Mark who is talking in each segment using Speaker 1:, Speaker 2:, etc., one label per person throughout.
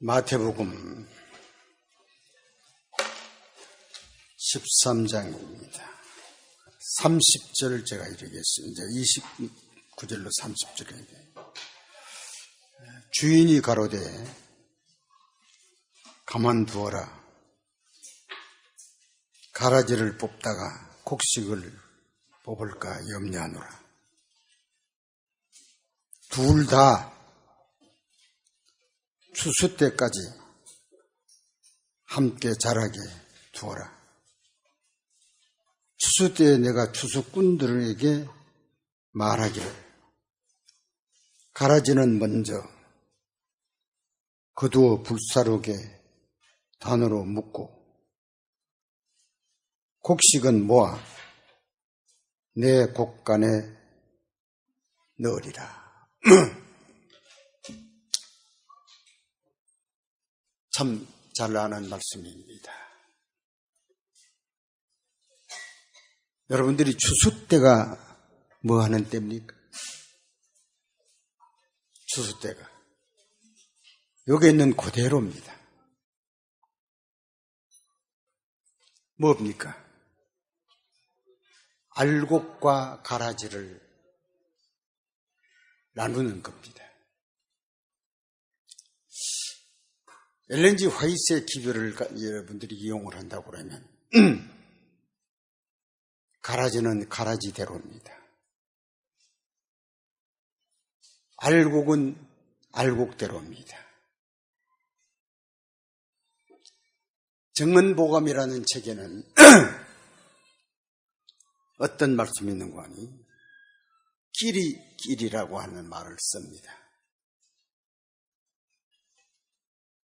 Speaker 1: 마태복음 13장입니다. 30절 제가 읽겠습니다. 29절로 30절에 주인이 가로되 가만두어라. 가라지를 뽑다가 곡식을 뽑을까 염려하노라. 둘 다 추수 때까지 함께 자라게 두어라. 추수 때에 내가 추수꾼들에게 말하기를 가라지는 먼저 거두어 불사르게 단으로 묶고 곡식은 모아 내 곡간에 넣으리라. 참 잘 아는 말씀입니다. 여러분들이 추수 때가 뭐 하는 때입니까? 추수 때가 여기 있는 그대로입니다. 뭡니까? 알곡과 가라지를 나누는 겁니다. 엘렌 지 화이트의 기별을 여러분들이 이용을 한다고 그러면 가라지는 가라지대로입니다. 알곡은 알곡대로입니다. 정은보감이라는 책에는 어떤 말씀이 있는가 하니 끼리끼리라고 하는 말을 씁니다.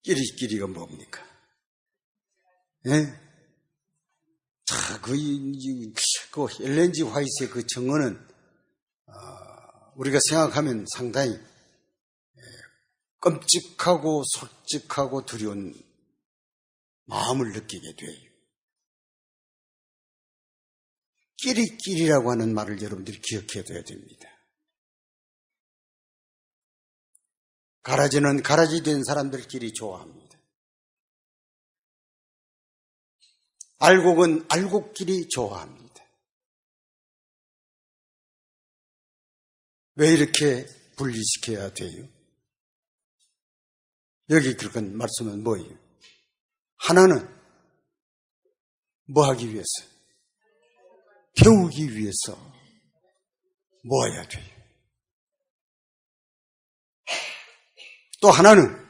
Speaker 1: 끼리끼리가 뭡니까? 예? 자, 그 엘렌 지 화이트의 그 정언은 우리가 생각하면 상당히 끔찍하고 솔직하고 두려운 마음을 느끼게 돼요. 끼리끼리라고 하는 말을 여러분들이 기억해둬야 됩니다. 가라지는 가라지 된 사람들끼리 좋아합니다. 알곡은 알곡끼리 좋아합니다. 왜 이렇게 분리시켜야 돼요? 여기 그런 말씀은 뭐예요? 하나는 뭐 하기 위해서? 배우기 위해서 모아야 돼요. 또 하나는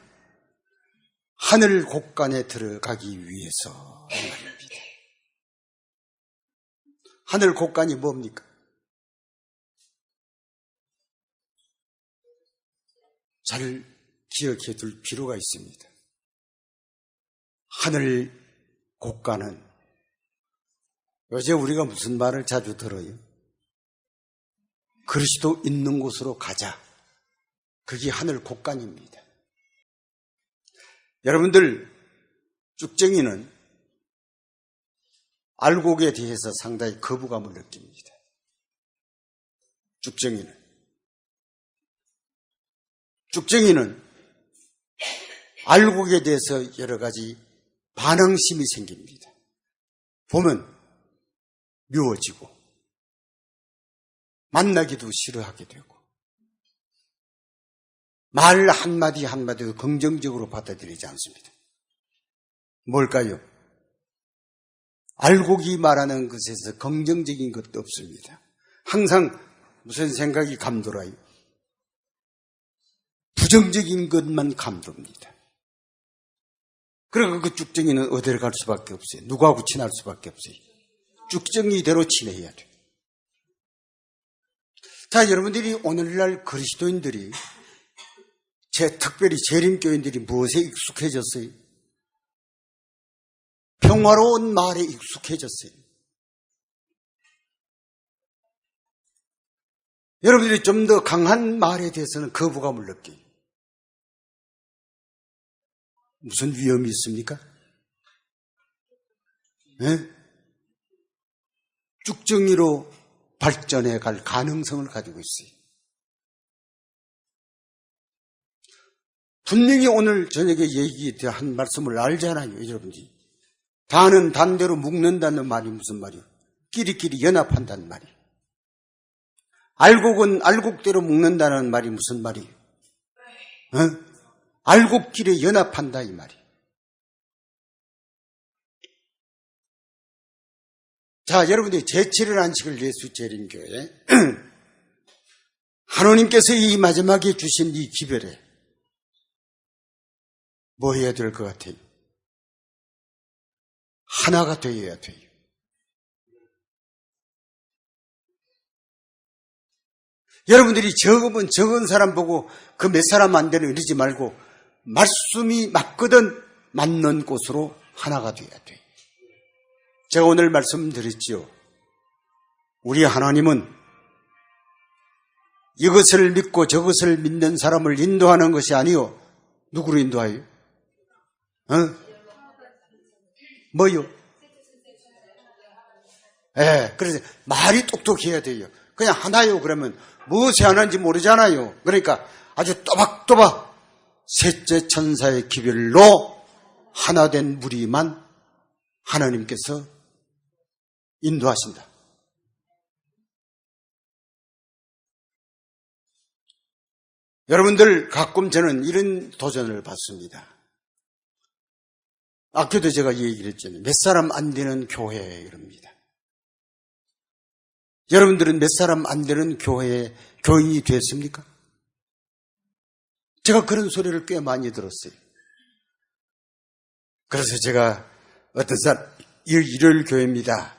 Speaker 1: 하늘 곡간에 들어가기 위해서 말입니다. 하늘 곡간이 뭡니까? 잘 기억해 둘 필요가 있습니다. 하늘 곡간은 요새 우리가 무슨 말을 자주 들어요? 그리스도 있는 곳으로 가자. 그게 하늘 곡간입니다. 여러분들 쭉정이는 알곡에 대해서 상당히 거부감을 느낍니다. 쭉정이는 알곡에 대해서 여러 가지 반항심이 생깁니다. 보면 미워지고 만나기도 싫어하게 되고 말 한마디 한마디도 긍정적으로 받아들이지 않습니다. 뭘까요? 알곡이 말하는 것에서 긍정적인 것도 없습니다. 항상 무슨 생각이 감돌아요? 부정적인 것만 감돕니다. 그러니까 그 쭉정이는 어디를 갈 수밖에 없어요. 누구하고 친할 수밖에 없어요. 쭉정이대로 친해야 돼요. 자, 여러분들이 오늘날 그리스도인들이 특별히 재림교인들이 무엇에 익숙해졌어요? 평화로운 말에 익숙해졌어요. 여러분들이 좀 더 강한 말에 대해서는 거부감을 느껴요. 무슨 위험이 있습니까? 네? 쭉정이로 발전해 갈 가능성을 가지고 있어요. 분명히 오늘 저녁에 얘기한 말씀을 알잖아요, 여러분들이. 단은 단대로 묶는다는 말이 무슨 말이에요? 끼리끼리 연합한다는 말이에요. 알곡은 알곡대로 묶는다는 말이 무슨 말이에요? 알곡끼리 연합한다 이 말이에요. 자, 여러분들이 제7일 안식을 예수 재림교회 하나님께서 이 마지막에 주신 이 기별에 뭐 해야 될 것 같아요? 하나가 되어야 돼요. 여러분들이 적으면 적은 사람 보고 그 몇 사람 안 되는 이러지 말고 말씀이 맞거든 맞는 곳으로 하나가 되어야 돼요. 제가 오늘 말씀드렸죠. 우리 하나님은 이것을 믿고 저것을 믿는 사람을 인도하는 것이 아니요. 누구로 인도하요? 뭐요? 그래서 말이 똑똑해야 돼요. 그냥 하나요 그러면 무엇이 하나인지 모르잖아요. 그러니까 아주 또박또박 셋째 천사의 기별로 하나 된 무리만 하나님께서 인도하신다. 여러분들 가끔 저는 이런 도전을 받습니다. 아까도 제가 얘기를 했잖아요. 몇 사람 안 되는 교회 이럽니다. 여러분들은 몇 사람 안 되는 교회에 교인이 됐습니까? 제가 그런 소리를 꽤 많이 들었어요. 그래서 제가 어떤 사람, 일요일 교회입니다.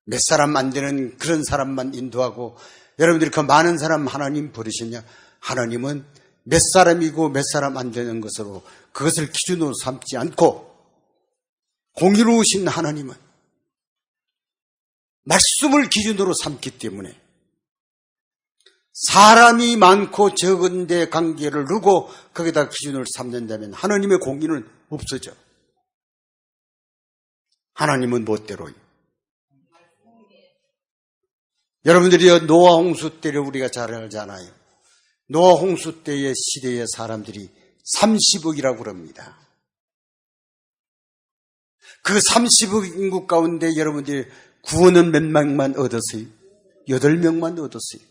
Speaker 1: 몇 사람 안 되는 그런 사람만 인도하고 여러분들이 그 많은 사람 하나님 버리시냐? 하나님은 몇 사람이고 몇 사람 안 되는 것으로 그것을 기준으로 삼지 않고 공의로우신 하나님은 말씀을 기준으로 삼기 때문에 사람이 많고 적은데 관계를 두고 거기다 기준을 삼는다면 하나님의 공의는 없어져. 하나님은 멋대로요. 여러분들이 노아 홍수 때를 우리가 잘 알잖아요. 노아 홍수 때의 시대의 사람들이 30억이라고 그럽니다. 그 30억 인구 가운데 여러분들이 구원은 몇 명만 얻었어요? 8명만 얻었어요.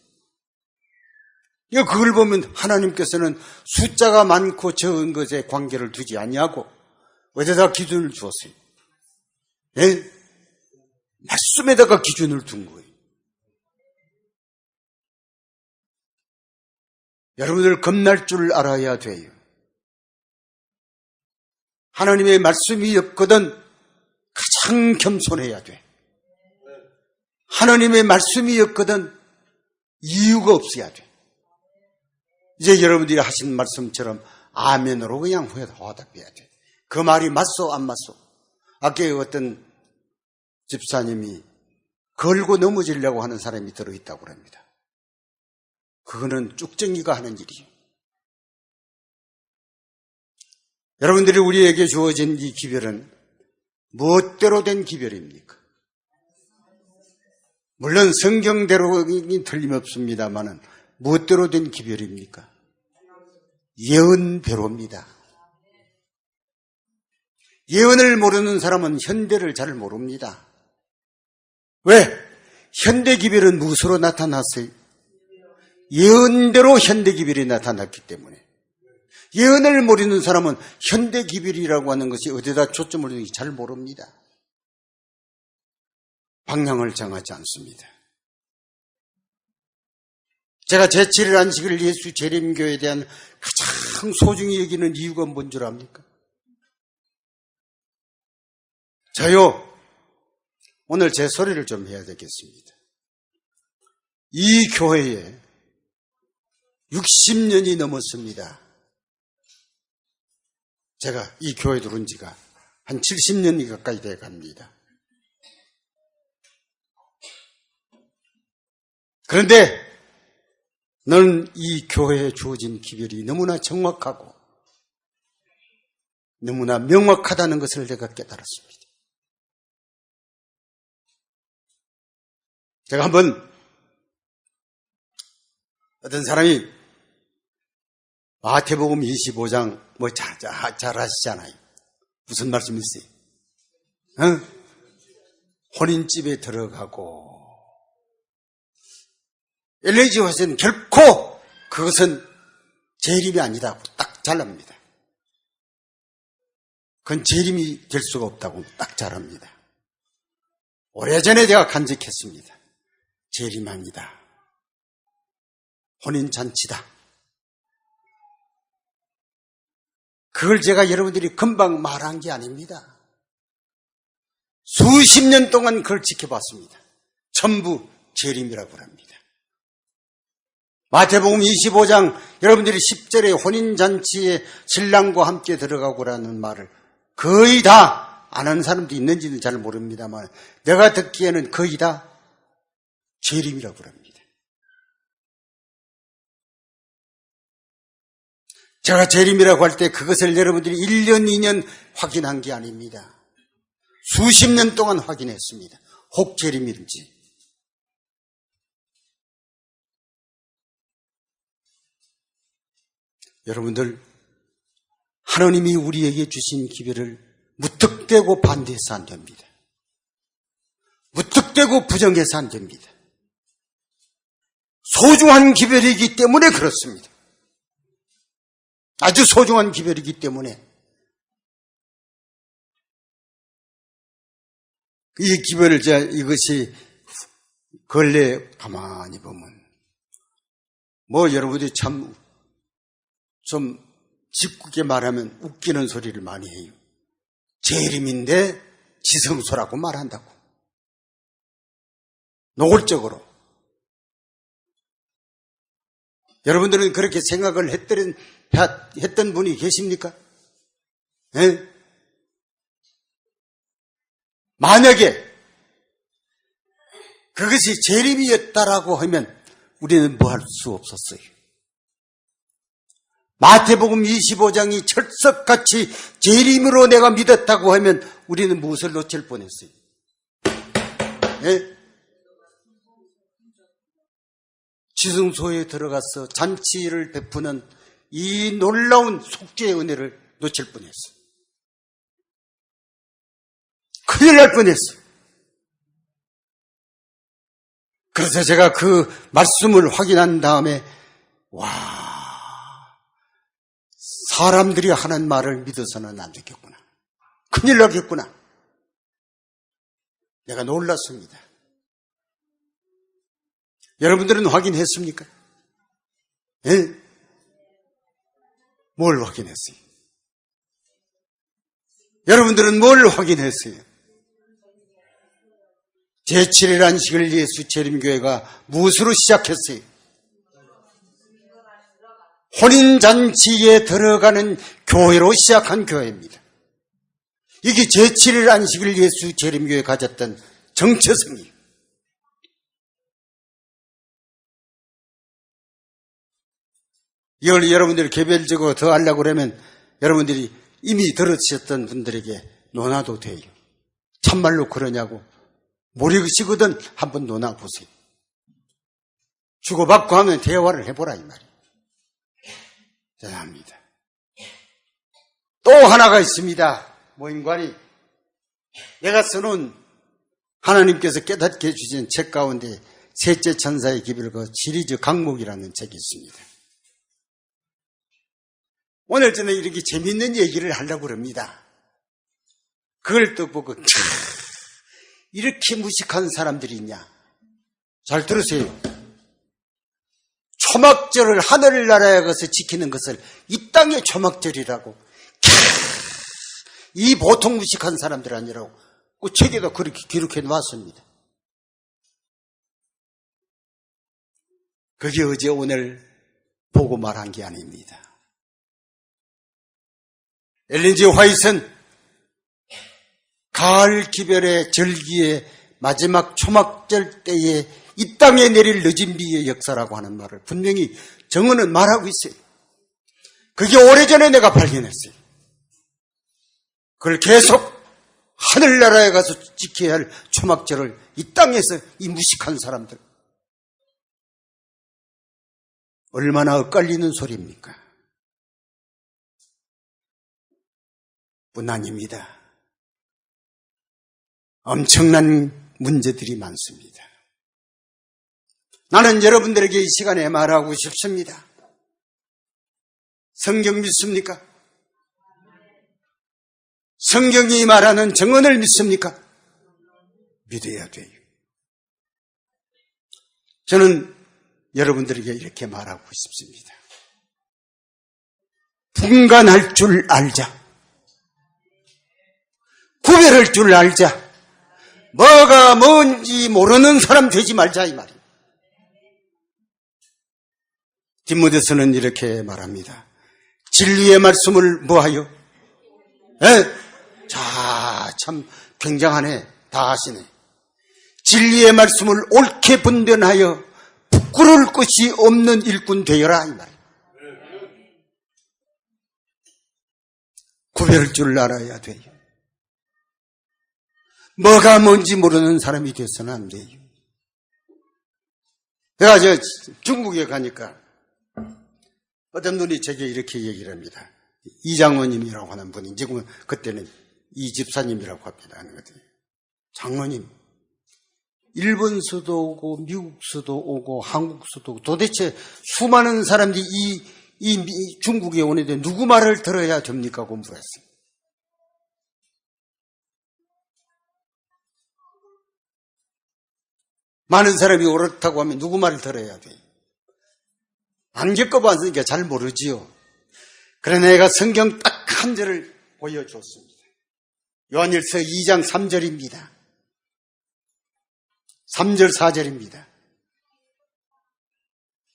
Speaker 1: 그걸 보면 하나님께서는 숫자가 많고 적은 것에 관계를 두지 아니하고 어디다 기준을 주었어요? 예? 말씀에다가 기준을 둔 거예요. 여러분들 겁날 줄 알아야 돼요. 하나님의 말씀이 없거든 가장 겸손해야 돼. 하나님의 말씀이 없거든 이유가 없어야 돼. 이제 여러분들이 하신 말씀처럼 아멘으로 그냥 화답해야 돼. 그 말이 맞소 안 맞소? 아까 어떤 집사님이 걸고 넘어지려고 하는 사람이 들어있다고 합니다. 그거는 쭉정이가 하는 일이에요. 여러분들이 우리에게 주어진 이 기별은 무엇대로 된 기별입니까? 물론 성경대로는 틀림없습니다만은 무엇대로 된 기별입니까? 예언대로입니다. 예언을 모르는 사람은 현대를 잘 모릅니다. 왜? 현대 기별은 무엇으로 나타났어요? 예언대로 현대 기별이 나타났기 때문에. 예언을 모르는 사람은 현대 기별이라고 하는 것이 어디다 초점을 두는지 잘 모릅니다. 방향을 정하지 않습니다. 제가 제7일 안식일 예수 재림교회에 대한 가장 소중히 여기는 이유가 뭔 줄 압니까? 저요, 오늘 제 소리를 좀 해야 되겠습니다. 이 교회에 60년이 넘었습니다. 제가 이 교회 들어온 지가 한 70년이 가까이 돼 갑니다. 그런데 너는 이 교회에 주어진 기별이 너무나 정확하고 너무나 명확하다는 것을 내가 깨달았습니다. 제가 한번 어떤 사람이 마태복음 25장 잘 아시잖아요. 무슨 말씀이세요? 혼인집에 들어가고 엘리지 화이트는 결코 그것은 재림이 아니다고 딱 잘랍니다. 그건 재림이 될 수가 없다고 딱 잘합니다. 오래전에 제가 간직했습니다. 재림합니다. 혼인잔치다. 그걸 제가 여러분들이 금방 말한 게 아닙니다. 수십 년 동안 그걸 지켜봤습니다. 전부 재림이라고 합니다. 마태복음 25장 여러분들이 10절에 혼인잔치에 신랑과 함께 들어가고라는 말을 거의 다 아는 사람도 있는지는 잘 모릅니다만 내가 듣기에는 거의 다 재림이라고 합니다. 제가 재림이라고 할 때 그것을 여러분들이 1년, 2년 확인한 게 아닙니다. 수십 년 동안 확인했습니다. 혹 재림인지. 여러분들, 하나님이 우리에게 주신 기회를 무턱대고 반대해서 안 됩니다. 무턱대고 부정해서 안 됩니다. 소중한 기별이기 때문에 그렇습니다. 아주 소중한 기별이기 때문에 이 기별을 이것이 근래 가만히 보면 여러분들이 참 좀 짓궂게 말하면 웃기는 소리를 많이 해요. 재림인데 지성소라고 말한다고. 노골적으로. 여러분들은 그렇게 생각을 했던 분이 계십니까? 네? 만약에 그것이 재림이었다라고 하면 우리는 뭐 할 수 없었어요. 마태복음 25장이 철석같이 재림으로 내가 믿었다고 하면 우리는 무엇을 놓칠 뻔했어요? 네? 지성소에 들어가서 잔치를 베푸는 이 놀라운 속죄의 은혜를 놓칠 뻔했어요. 큰일 날 뻔했어요. 그래서 제가 그 말씀을 확인한 다음에 사람들이 하는 말을 믿어서는 안 되겠구나. 큰일 나겠구나. 내가 놀랐습니다. 여러분들은 확인했습니까? 예? 뭘 확인했어요? 여러분들은 뭘 확인했어요? 제7일 안식을 예수 재림교회가 무엇으로 시작했어요? 혼인잔치에 들어가는 교회로 시작한 교회입니다. 이게 제7일 안식일 예수 재림교회 가졌던 정체성이에요. 이걸 여러분들이 개별적으로 더 하려고 그러면 여러분들이 이미 들으셨던 분들에게 논하도 돼요. 참말로 그러냐고 모르시거든 한번 논아보세요. 주고받고 하면 대화를 해보라 이 말이에요. 대단합니다. 또 하나가 있습니다. 모임관이 내가 써놓은 하나님께서 깨닫게 해주신 책 가운데 셋째 천사의 기별 그 시리즈 강목이라는 책이 있습니다. 오늘 저는 이렇게 재밌는 얘기를 하려고 합니다. 그걸 또 보고 이렇게 무식한 사람들이 있냐. 잘 들으세요. 초막절을 하늘나라에 가서 지키는 것을 이 땅의 초막절이라고 이 보통 무식한 사람들 아니라고 그 책에도 그렇게 기록해 놨습니다. 그게 어제 오늘 보고 말한 게 아닙니다. 엘린 G. 화이트는 가을 기별의 절기의 마지막 초막절 때에 이 땅에 내릴 늦은 비의 역사라고 하는 말을 분명히 정언은 말하고 있어요. 그게 오래전에 내가 발견했어요. 그걸 계속 하늘나라에 가서 지켜야 할 초막절을 이 땅에서 이 무식한 사람들 얼마나 엇갈리는 소리입니까? 뿐 아닙니다. 엄청난 문제들이 많습니다. 나는 여러분들에게 이 시간에 말하고 싶습니다. 성경 믿습니까? 성경이 말하는 정언을 믿습니까? 믿어야 돼요. 저는 여러분들에게 이렇게 말하고 싶습니다. 분간할 줄 알자. 구별할 줄 알자. 뭐가 뭔지 모르는 사람 되지 말자 이 말이에요. 디모데서는 이렇게 말합니다. 진리의 말씀을 뭐하여? 자, 참 굉장하네. 다 하시네. 진리의 말씀을 옳게 분별하여 부끄러울 것이 없는 일꾼 되어라 이 말이에요. 구별할 줄 알아야 돼요. 뭐가 뭔지 모르는 사람이 되어서는 안 돼요. 내가 중국에 가니까 어떤 분이 제게 이렇게 얘기를 합니다. 이장로님이라고 하는 분이 지금은 그때는 이 집사님이라고 합니다. 장로님, 일본서도 오고 미국서도 오고 한국서도 오고 도대체 수많은 사람들이 이 중국에 오는데 누구 말을 들어야 됩니까? 공부했어요. 많은 사람이 옳다고 하면 누구 말을 들어야 돼요? 안 겪어봤으니까 잘 모르지요. 그러나 내가 성경 딱 한 절을 보여줬습니다. 요한일서 2장 3절입니다. 3절 4절입니다.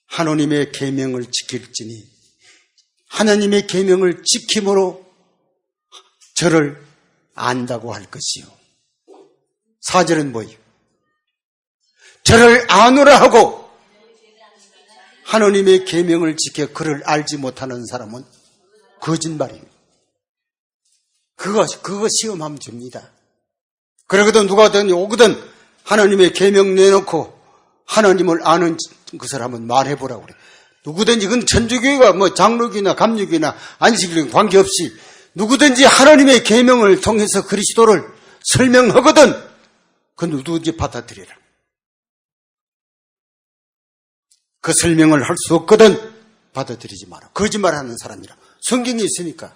Speaker 1: 하나님의 계명을 지킬지니 하나님의 계명을 지킴으로 저를 안다고 할 것이요. 4절은 뭐예요? 저를 아노라 하고 하나님의 계명을 지켜 그를 알지 못하는 사람은 거짓말입니다. 그거 시험하면 됩니다. 그러거든 누가든 오거든 하나님의 계명 내놓고 하나님을 아는 그 사람은 말해보라고 그래. 누구든지 그건 천주교가 뭐 장로교나 감리교나 안식일과 관계없이 누구든지 하나님의 계명을 통해서 그리스도를 설명하거든 그 누구든지 받아들여라. 그 설명을 할 수 없거든 받아들이지 마라. 거짓말하는 사람이라. 성경에 있으니까.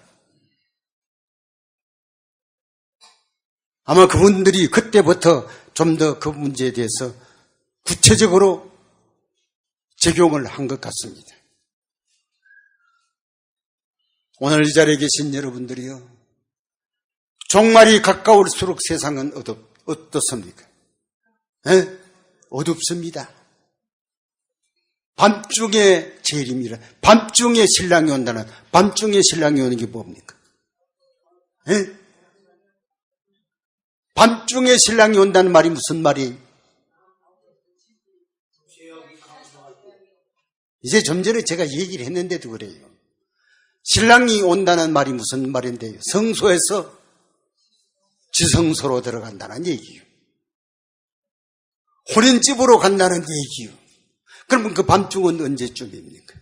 Speaker 1: 아마 그분들이 그때부터 좀 더 그 문제에 대해서 구체적으로 적용을 한 것 같습니다. 오늘 이 자리에 계신 여러분들이요. 종말이 가까울수록 세상은 어떻습니까? 어둡습니다. 밤중에 재림이라. 밤중에 신랑이 온다는, 밤중에 신랑이 오는 게 뭡니까? 밤중에 신랑이 온다는 말이 무슨 말이에요? 이제 좀 전에 제가 얘기를 했는데도 그래요. 신랑이 온다는 말이 무슨 말인데요? 성소에서 지성소로 들어간다는 얘기예요. 혼인집으로 간다는 얘기예요. 그러면 그 밤중은 언제쯤입니까?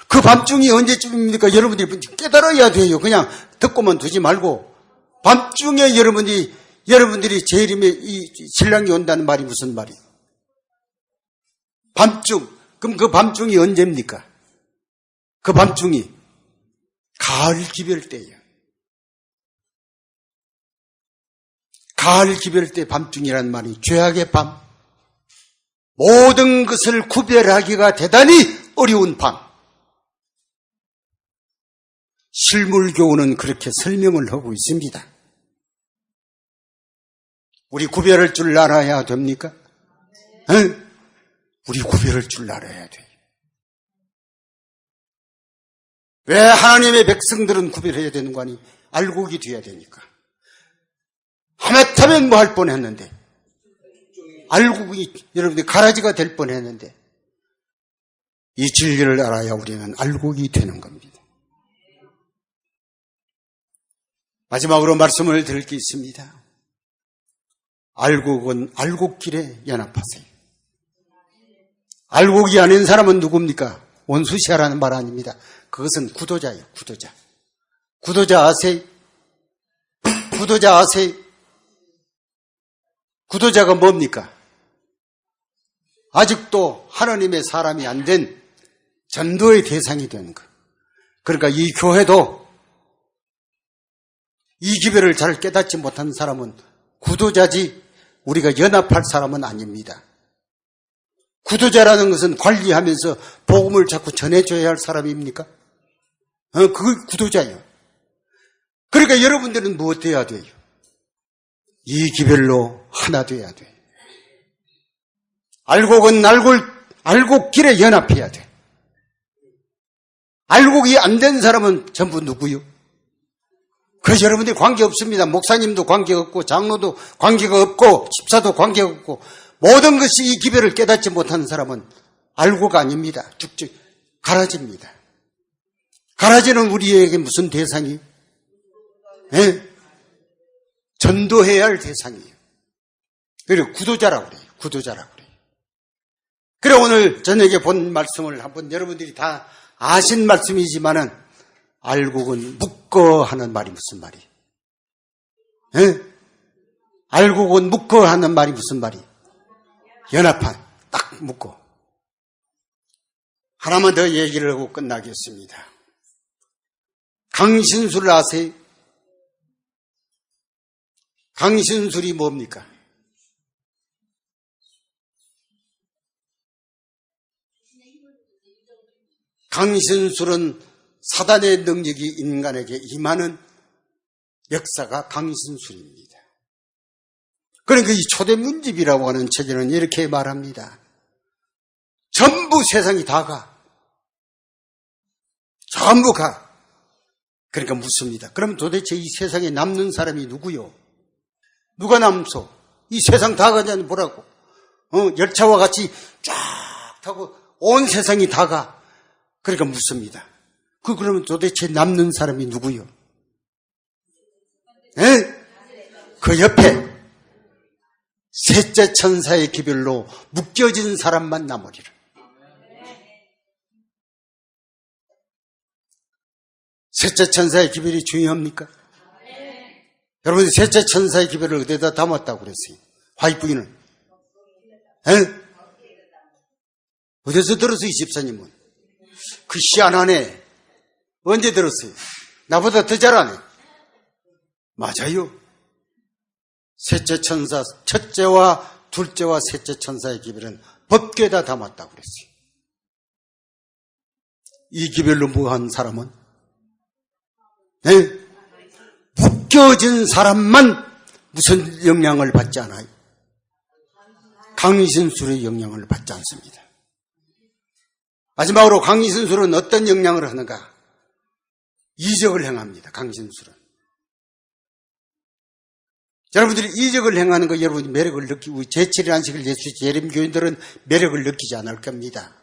Speaker 1: 그 밤중이 언제쯤입니까? 여러분들이 깨달아야 돼요. 그냥 듣고만 두지 말고 밤중에 여러분들이 재림에 이 신랑이 온다는 말이 무슨 말이에요? 밤중. 그럼 그 밤중이 언제입니까? 그 밤중이 가을 기별 때예요. 가을 기별 때 밤중이라는 말이 죄악의 밤, 모든 것을 구별하기가 대단히 어려운 밤. 실물교훈은 그렇게 설명을 하고 있습니다. 우리 구별할 줄 알아야 됩니까? 우리 구별할 줄 알아야 돼요. 왜 하나님의 백성들은 구별해야 되는 거 아니? 알곡이 돼야 되니까. 하마터면 뭐 할 뻔했는데, 알곡이 여러분들 가라지가 될 뻔했는데, 이 진리를 알아야 우리는 알곡이 되는 겁니다. 마지막으로 말씀을 드릴 게 있습니다. 알곡은 알곡길에 연합하세요. 알곡이 아닌 사람은 누굽니까? 원수시하라는 말 아닙니다. 그것은 구도자예요. 구도자. 구도자 아세요? 구도자 아세요? 구도자가 뭡니까? 아직도 하나님의 사람이 안 된 전도의 대상이 되는 것. 그러니까 이 교회도 이 기별을 잘 깨닫지 못한 사람은 구도자지 우리가 연합할 사람은 아닙니다. 구도자라는 것은 관리하면서 복음을 자꾸 전해줘야 할 사람입니까? 그게 구도자예요. 그러니까 여러분들은 무엇 돼야 돼요? 이 기별로 하나 돼야 돼. 알곡은 알곡 길에 연합해야 돼. 알곡이 안 된 사람은 전부 누구요? 그래서 여러분들이 관계없습니다. 목사님도 관계없고 장로도 관계가 없고 집사도 관계가 없고 모든 것이 이 기별을 깨닫지 못하는 사람은 알고가 아닙니다. 쭉쭉 가라지입니다. 가라지는 우리에게 무슨 대상이에요? 네? 전도해야 할 대상이에요. 그리고 구도자라고 그래요. 구도자라고 그래요. 그래 오늘 저녁에 본 말씀을 한번 여러분들이 다 아신 말씀이지만은 알곡은 묶어 하는 말이 무슨 말이에요? 네? 알곡은 묶어 하는 말이 무슨 말이에요? 연합한, 딱 묶어. 하나만 더 얘기를 하고 끝나겠습니다. 강신술을 아세요? 강신술이 뭡니까? 강신술은 사단의 능력이 인간에게 임하는 역사가 강신술입니다. 그러니까 이 초대문집이라고 하는 책에는 이렇게 말합니다. 전부 세상이 다 가. 전부 가. 그러니까 묻습니다. 그럼 도대체 이 세상에 남는 사람이 누구요? 누가 남소? 이 세상 다 가냐니 뭐라고? 열차와 같이 쫙 타고 온 세상이 다 가. 그러니까 묻습니다. 그러면 도대체 남는 사람이 누구요? 에? 그 옆에 셋째 천사의 기별로 묶여진 사람만 남으리라. 셋째 천사의 기별이 중요합니까? 여러분 셋째 천사의 기별을 어디다 담았다고 그랬어요? 화이부인은? 에? 어디서 들었어요, 이 집사님은? 그 희한하네. 언제 들었어요? 나보다 더 잘하네. 맞아요. 셋째 천사, 첫째와 둘째와 셋째 천사의 기별은 법궤에다 담았다고 그랬어요. 이 기별로 무한 사람은? 네? 묶여진 사람만 무슨 영향을 받지 않아요? 강신술의 영향을 받지 않습니다. 마지막으로 강신술은 어떤 영향을 하는가? 이적을 행합니다. 강신술은. 여러분들이 이적을 행하는 거 여러분이 매력을 느끼고 제7일 안식을 예수 예림 교인들은 매력을 느끼지 않을 겁니다.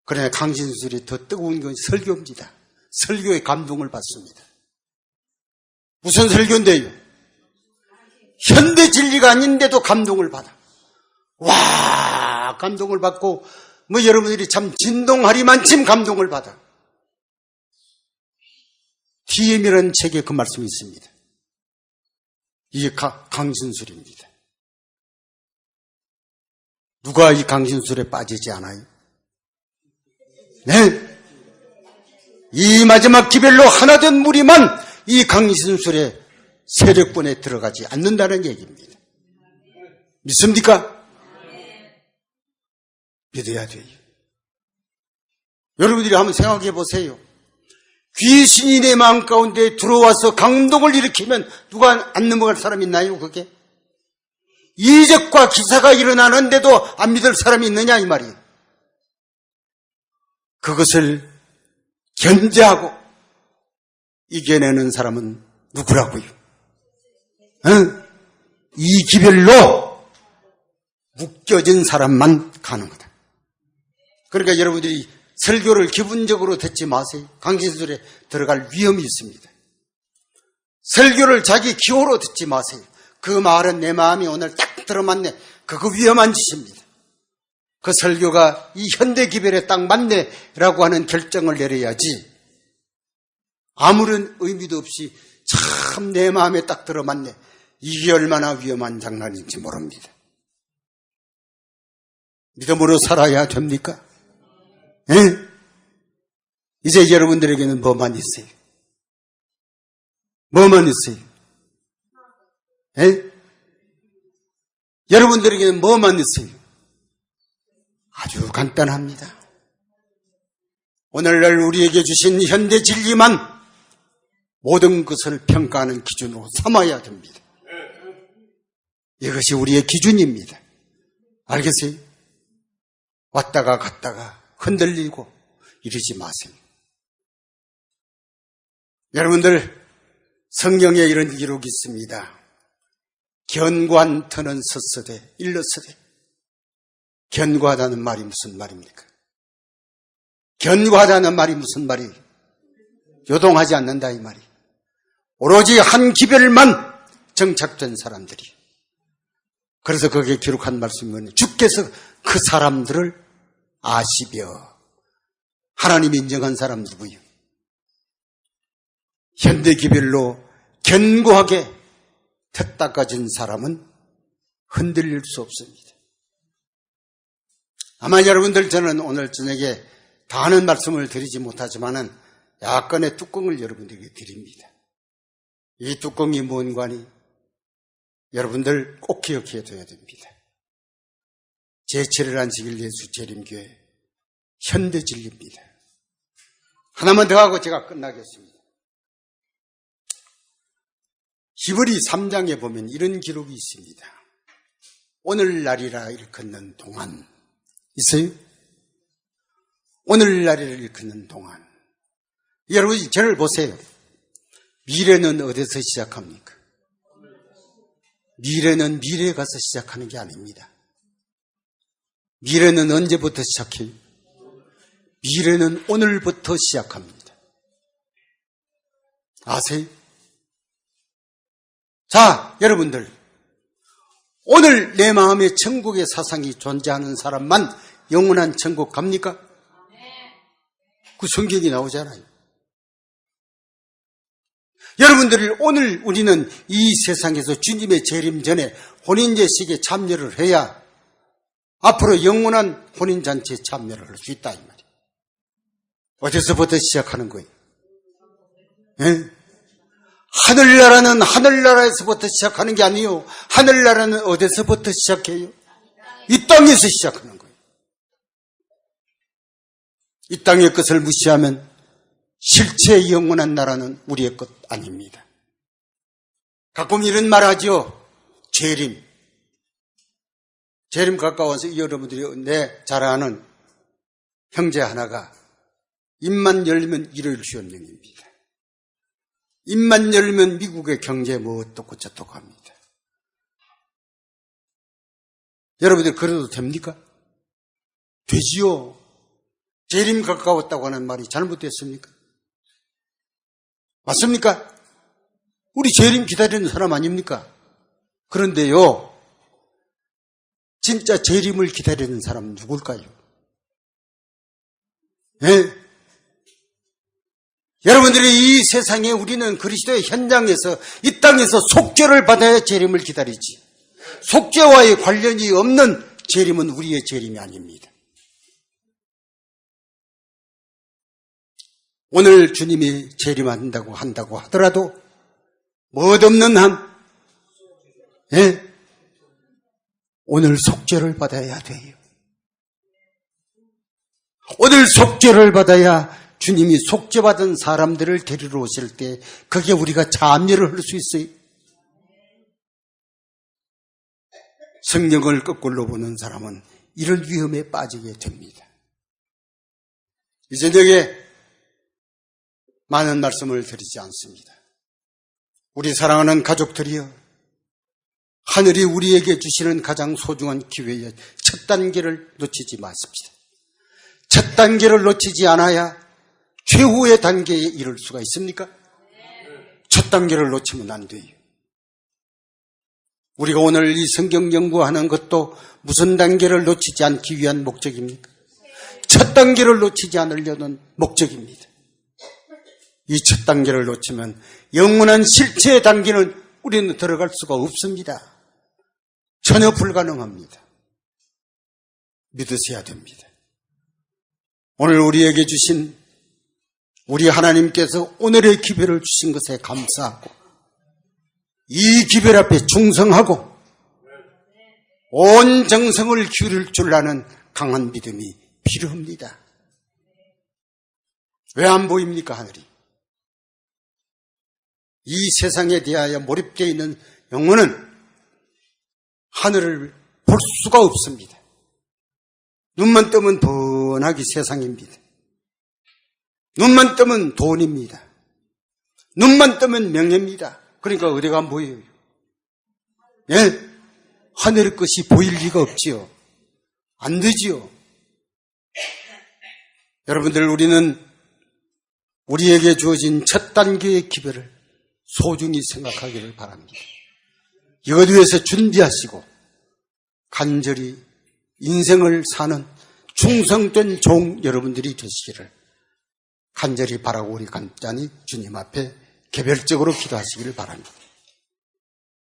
Speaker 1: 그러나 강신술이 더 뜨거운 건 설교입니다. 설교에 감동을 받습니다. 무슨 설교인데요? 현대 진리가 아닌데도 감동을 받아. 와, 감동을 받고 여러분들이 참 진동하리만큼 감동을 받아. DM이라는 책에 그 말씀이 있습니다. 이게 강신술입니다. 누가 이 강신술에 빠지지 않아요? 네. 이 마지막 기별로 하나 된 무리만 이 강신술의 세력권에 들어가지 않는다는 얘기입니다. 믿습니까? 믿어야 돼요. 여러분들이 한번 생각해 보세요. 귀신이 내 마음 가운데 들어와서 감동을 일으키면 누가 안 넘어갈 사람 있나요? 그게? 이적과 기사가 일어나는데도 안 믿을 사람이 있느냐 이 말이에요. 그것을 견제하고 이겨내는 사람은 누구라고요? 응? 이 기별로 묶여진 사람만 가능하다. 그러니까 여러분들이 설교를 기분적으로 듣지 마세요. 강신술에 들어갈 위험이 있습니다. 설교를 자기 기호로 듣지 마세요. 그 말은 내 마음이 오늘 딱 들어맞네. 그거 위험한 짓입니다. 그 설교가 이 현대 기별에 딱 맞네라고 하는 결정을 내려야지 아무런 의미도 없이 참 내 마음에 딱 들어맞네. 이게 얼마나 위험한 장난인지 모릅니다. 믿음으로 살아야 됩니까? 예? 이제 여러분들에게는 뭐만 있어요? 뭐만 있어요? 예? 여러분들에게는 뭐만 있어요? 아주 간단합니다. 오늘날 우리에게 주신 현대 진리만 모든 것을 평가하는 기준으로 삼아야 됩니다. 이것이 우리의 기준입니다. 알겠어요? 왔다가 갔다가 흔들리고 이러지 마세요. 여러분들, 성경에 이런 기록이 있습니다. 견고한 터는 섰으되 일렀으되. 견고하다는 말이 무슨 말입니까? 견고하다는 말이 무슨 말이에요? 요동하지 않는다 이 말이. 오로지 한 기별만 정착된 사람들이. 그래서 거기에 기록한 말씀이 뭐냐? 주께서 그 사람들을 아시며. 하나님이 인정한 사람 누구요? 현대 기별로 견고하게 텄 닦아진 사람은 흔들릴 수 없습니다. 아마 여러분들, 저는 오늘 저녁에 다 하는 말씀을 드리지 못하지만은 약간의 뚜껑을 여러분들에게 드립니다. 이 뚜껑이 뭔가니 여러분들 꼭 기억해 둬야 됩니다. 제7일 안식일 예수 재림교회 현대 진리입니다. 하나만 더 하고 제가 끝나겠습니다. 히브리 3장에 보면 이런 기록이 있습니다. 오늘날이라 일컫는 동안. 있어요? 오늘날이라 일컫는 동안. 여러분, 저를 보세요. 미래는 어디서 시작합니까? 미래는 미래에 가서 시작하는 게 아닙니다. 미래는 언제부터 시작해요? 미래는 오늘부터 시작합니다. 아세요? 자, 여러분들, 오늘 내 마음에 천국의 사상이 존재하는 사람만 영원한 천국 갑니까? 그 성경이 나오잖아요. 여러분들이 오늘 우리는 이 세상에서 주님의 재림 전에 혼인제식에 참여를 해야 앞으로 영원한 혼인잔치에 참여를 할 수 있다 이 말이에요. 어디서부터 시작하는 거예요? 예? 하늘나라는 하늘나라에서부터 시작하는 게 아니에요. 하늘나라는 어디서부터 시작해요? 이 땅에서 시작하는 거예요. 이 땅의 것을 무시하면 실체 영원한 나라는 우리의 것 아닙니다. 가끔 이런 말 하죠. 재림. 재림 가까워서 여러분들이 내 잘 아는 형제 하나가 입만 열면 일요일 휴원령입니다. 입만 열면 미국의 경제 뭐 어떻고 저떻고 합니다. 여러분들 그래도 됩니까? 되지요. 재림 가까웠다고 하는 말이 잘못됐습니까? 맞습니까? 우리 재림 기다리는 사람 아닙니까? 그런데요, 진짜 재림을 기다리는 사람은 누굴까요? 예? 여러분들이 이 세상에 우리는 그리스도의 현장에서 이 땅에서 속죄를 받아야 재림을 기다리지. 속죄와의 관련이 없는 재림은 우리의 재림이 아닙니다. 오늘 주님이 재림한다고 한다고 하더라도 멋없는 한, 예? 오늘 속죄를 받아야 돼요. 오늘 속죄를 받아야 주님이 속죄받은 사람들을 데리러 오실 때 그게 우리가 참여를 할 수 있어요. 성경을 거꾸로 보는 사람은 이런 위험에 빠지게 됩니다. 이 저녁에 많은 말씀을 드리지 않습니다. 우리 사랑하는 가족들이여, 하늘이 우리에게 주시는 가장 소중한 기회에 첫 단계를 놓치지 마십시다. 첫 단계를 놓치지 않아야 최후의 단계에 이를 수가 있습니까? 첫 단계를 놓치면 안 돼요. 우리가 오늘 이 성경 연구하는 것도 무슨 단계를 놓치지 않기 위한 목적입니까? 첫 단계를 놓치지 않으려는 목적입니다. 이 첫 단계를 놓치면 영원한 실체의 단계는 우리는 들어갈 수가 없습니다. 전혀 불가능합니다. 믿으셔야 됩니다. 오늘 우리에게 주신 우리 하나님께서 오늘의 기별을 주신 것에 감사하고 이 기별 앞에 충성하고 온 정성을 기울일 줄 아는 강한 믿음이 필요합니다. 왜 안 보입니까, 하늘이? 이 세상에 대하여 몰입되어 있는 영혼은 하늘을 볼 수가 없습니다. 눈만 뜨면 번하게 세상입니다. 눈만 뜨면 돈입니다. 눈만 뜨면 명예입니다. 그러니까 어디가 안 보여요? 예? 하늘의 것이 보일 리가 없지요. 안 되지요. 여러분들, 우리는 우리에게 주어진 첫 단계의 기별을 소중히 생각하기를 바랍니다. 이것 위해서 준비하시고 간절히 인생을 사는 충성된 종 여러분들이 되시기를 간절히 바라고 우리 간단히 주님 앞에 개별적으로 기도하시기를 바랍니다.